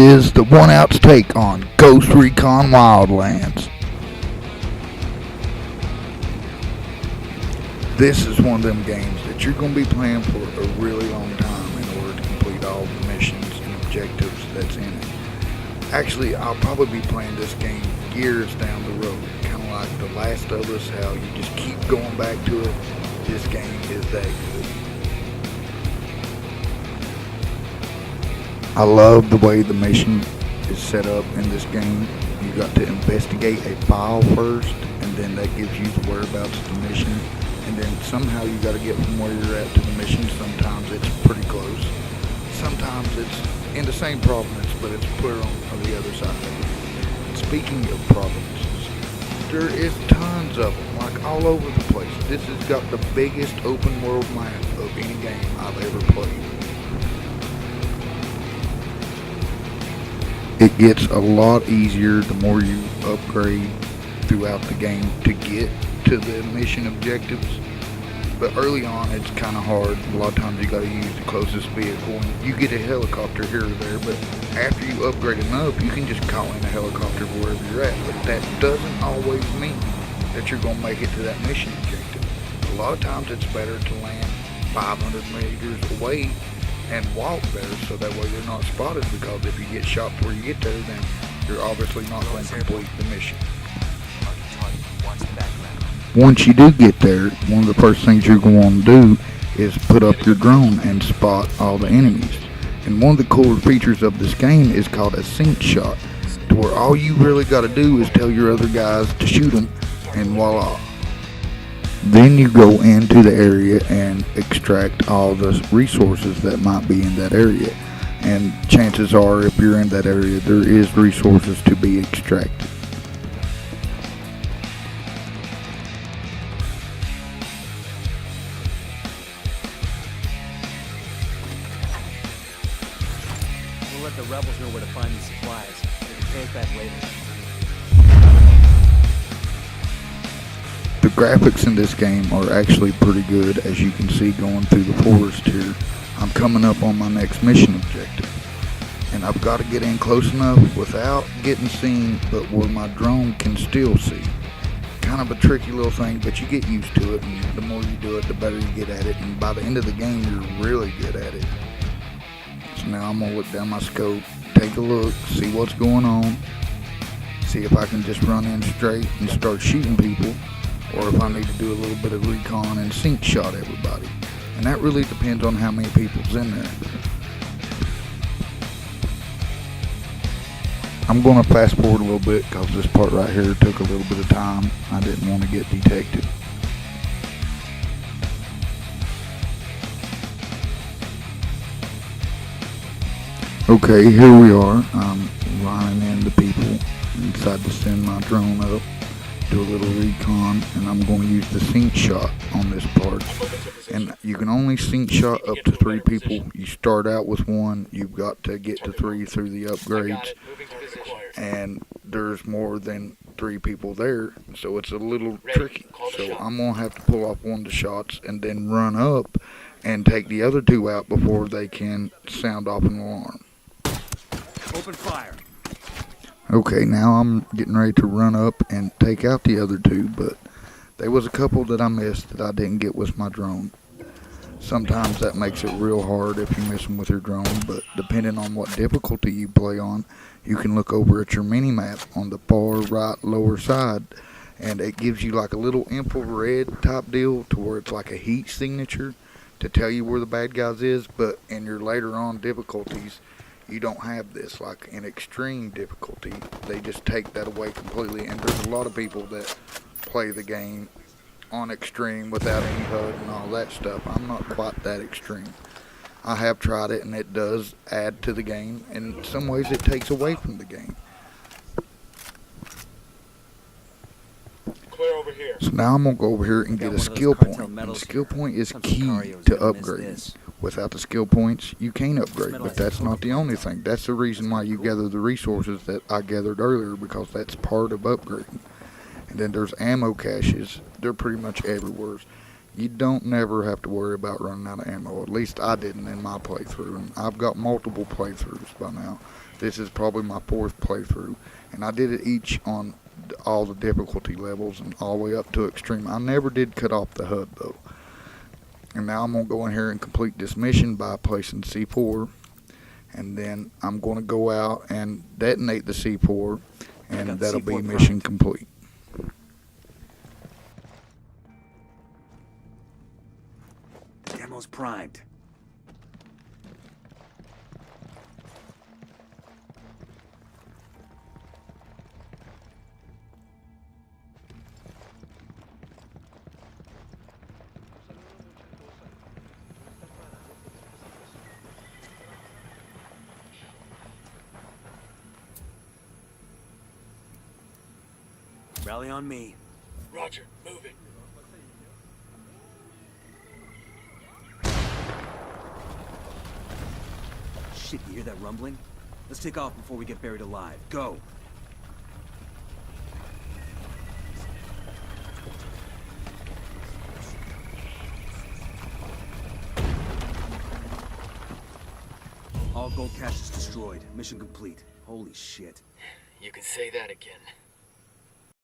is the One Out's take on Ghost Recon Wildlands. This is one of them games that you're going to be playing for a really long time in order to complete all the missions and objectives that's in it. Actually, I'll probably be playing this game years down the road, kind of like The Last of Us, how you just keep going back to it. This game is that good. I love the way the mission is set up in this game. You got to investigate a file first, and then that gives you the whereabouts of the mission, and then somehow you got to get from where you're at to the mission. Sometimes it's pretty close. Sometimes it's in the same province, but it's clear on the other side. And speaking of provinces, there is tons of them, like all over the place. This has got the biggest open world map of any game I've ever played. It gets a lot easier the more you upgrade throughout the game to get to the mission objectives. But early on it's kind of hard. A lot of times you got to use the closest vehicle, and you get a helicopter here or there, but after you upgrade enough you can just call in a helicopter wherever you're at. But that doesn't always mean that you're going to make it to that mission objective. A lot of times it's better to land 500 meters away and walk there, so that way you're not spotted, because if you get shot before you get there, then you're obviously not going to complete the mission. Once you do get there, one of the first things you're going to want to do is put up your drone and spot all the enemies. And one of the cooler features of this game is called a sync shot, to where all you really got to do is tell your other guys to shoot them, and voila. Then you go into the area and extract all the resources that might be in that area. And chances are, if you're in that area, there is resources to be extracted. We'll let the rebels know where to find these supplies. They can take back later. The graphics in this game are actually pretty good, as you can see going through the forest here. I'm coming up on my next mission objective, and I've got to get in close enough without getting seen, but where my drone can still see. Kind of a tricky little thing, but you get used to it, and the more you do it, the better you get at it, and by the end of the game you're really good at it. So now I'm going to look down my scope, take a look, see what's going on, see if I can just run in straight and start shooting people, or if I need to do a little bit of recon and sync shot everybody. And that really depends on how many people's in there. I'm going to fast forward a little bit, because this part right here took a little bit of time. I didn't want to get detected. Okay, here we are. I'm running into people. I decided to send my drone up, do a little recon, and I'm going to use the sync shot on this part. And you can only sync shot up to 3 people. You start out with 1, you've got to get to 3 through the upgrades, and there's more than 3 people there, so it's a little tricky. So I'm going to have to pull off one of the shots and then run up and take the other 2 out before they can sound off an alarm. Open fire. Okay, now I'm getting ready to run up and take out the other 2, but there was a couple that I missed that I didn't get with my drone. Sometimes that makes it real hard if you miss them with your drone, but depending on what difficulty you play on, you can look over at your mini-map on the far right lower side, and it gives you like a little infrared type deal to where it's like a heat signature to tell you where the bad guys is. But in your later on difficulties, you don't have this. Like in extreme difficulty, they just take that away completely, and there's a lot of people that play the game on extreme without any HUD and all that stuff. I'm not quite that extreme. I have tried it, and it does add to the game, and in some ways it takes away from the game. Clear over here. So now I'm going to go over here and get a skill point. And the skill point is key to upgrading. Without the skill points, you can't upgrade, but that's not the only thing. That's the reason why you gather the resources that I gathered earlier, because that's part of upgrading. And then there's ammo caches. They're pretty much everywhere. You don't never have to worry about running out of ammo. At least I didn't in my playthrough. And I've got multiple playthroughs by now. This is probably my 4th playthrough. And I did it each on all the difficulty levels and all the way up to extreme. I never did cut off the HUD though. And now I'm going to go in here and complete this mission by placing C4. And then I'm going to go out and detonate the C4. And that'll be mission complete. Demo's primed. Rally on me. Roger, moving. Shit, you hear that rumbling? Let's take off before we get buried alive. Go! All gold cache is destroyed. Mission complete. Holy shit. You can say that again.